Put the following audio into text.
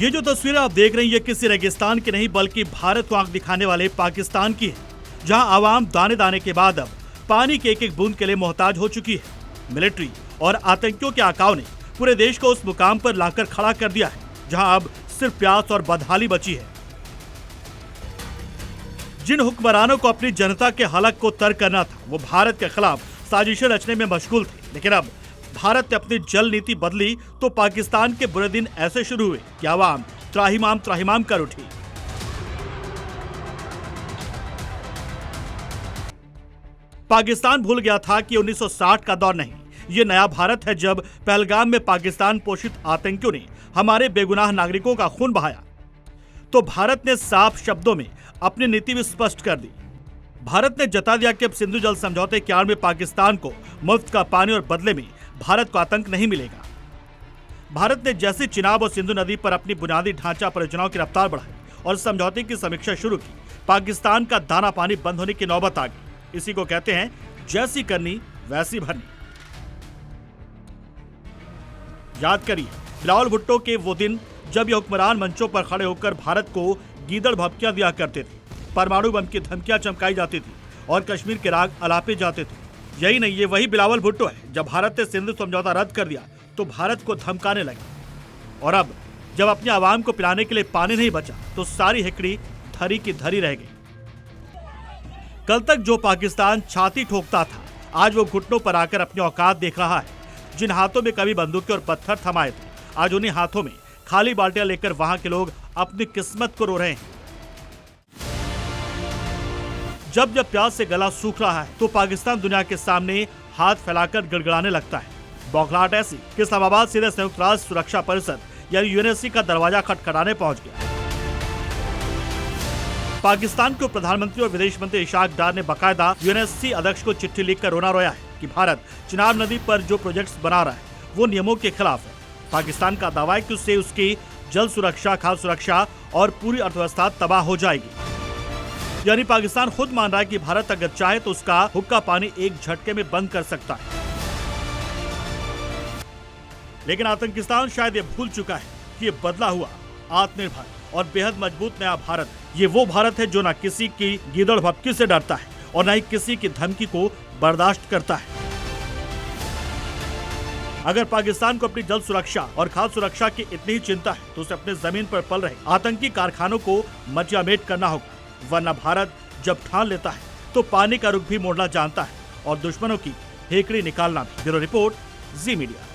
ये जो तस्वीरें आप देख रहे हैं ये किसी रेगिस्तान की नहीं बल्कि भारत को आंख दिखाने वाले पाकिस्तान की है, जहां आवाम दाने दाने के बाद अब पानी के एक एक बूंद के लिए मोहताज हो चुकी है। मिलिट्री और आतंकियों के आकाओं ने पूरे देश को उस मुकाम पर लाकर खड़ा कर दिया है जहां अब सिर्फ प्यास और बदहाली बची है। जिन हुक्मरानों को अपनी जनता के हलक को तर्क करना था वो भारत के खिलाफ साजिशें रचने में मशगूल थे, लेकिन अब भारत ने अपनी जल नीति बदली तो पाकिस्तान के बुरे दिन ऐसे शुरू हुए कि आवाम त्राहिमाम कर उठी। पाकिस्तान भूल गया था कि 1960 का दौर नहीं, ये नया भारत है जब पहलगाम में पाकिस्तान पोषित आतंकियों ने हमारे बेगुनाह नागरिकों का खून बहाया। तो भारत ने साफ शब्दों में अपनी नीति भी स्पष्ट कर दी। भारत ने जता दिया कि अब सिंधु जल समझौते के आड़ में पाकिस्तान को मुफ्त का पानी और बदले में भारत को आतंक नहीं मिलेगा। भारत ने जैसे चिनाब और सिंधु नदी पर अपनी बुनियादी ढांचा परियोजनाओं की रफ्तार बढ़ाई और समझौते की समीक्षा शुरू की, पाकिस्तान का दाना पानी बंद होने की नौबत आ गई। इसी को कहते हैं जैसी करनी वैसी भरनी। याद करिए बिलावल भुट्टो के वो दिन जब ये हुक्मरान मंचों पर खड़े होकर भारत को गीदड़ भभकियां दिया करते थे, परमाणु बम की धमकियां चमकाई जाती थी और कश्मीर के राग अलापे जाते थे। यही नहीं, ये वही बिलावल भुट्टो है जब भारत ने सिंधु समझौता रद्द कर दिया तो भारत को धमकाने लगे, और अब जब अपने आवाम को पिलाने के लिए पानी नहीं बचा तो सारी हिकड़ी धरी की धरी रह गई। कल तक जो पाकिस्तान छाती ठोकता था आज वो घुटनों पर आकर अपनी औकात देख रहा है। जिन हाथों में कभी बंदूकें और पत्थर थमाए थे आज उन्हीं हाथों में खाली बाल्टियां लेकर वहां के लोग अपनी किस्मत को रो रहे हैं। जब जब प्यास से गला सूख रहा है तो पाकिस्तान दुनिया के सामने हाथ फैलाकर गिड़गिड़ाने लगता है। बौखलाहट ऐसी कि इस्लामाबाद सीधे संयुक्त राष्ट्र सुरक्षा परिषद यानी यूएनएससी का दरवाजा खटखटाने पहुंच गया। पाकिस्तान के प्रधानमंत्री और विदेश मंत्री इशाक डार ने बकायदा यूएनएससी अध्यक्ष को चिट्ठी लिखकर रोना रोया है कि भारत चिनाब नदी पर जो प्रोजेक्ट्स बना रहा है वो नियमों के खिलाफ है। पाकिस्तान का दावा है कि उससे उसकी जल सुरक्षा, खाद्य सुरक्षा और पूरी अर्थव्यवस्था तबाह हो जाएगी। यानी पाकिस्तान खुद मान रहा है कि भारत अगर चाहे तो उसका हुक्का पानी एक झटके में बंद कर सकता है। लेकिन आतंकिस्तान शायद ये भूल चुका है कि ये बदला हुआ, आत्मनिर्भर और बेहद मजबूत नया भारत ये वो भारत है जो न किसी की गीदड़ भभकी से डरता है और न ही किसी की धमकी को बर्दाश्त करता है। अगर पाकिस्तान को अपनी जल सुरक्षा और खाद्य सुरक्षा की इतनी ही चिंता है तो उसे अपने जमीन पर पल रहे आतंकी कारखानों को मटियामेट करना होगा, वरना भारत जब ठान लेता है तो पानी का रुख भी मोड़ना जानता है और दुश्मनों की हेकड़ी निकालना भी। ब्यूरो रिपोर्ट, जी मीडिया।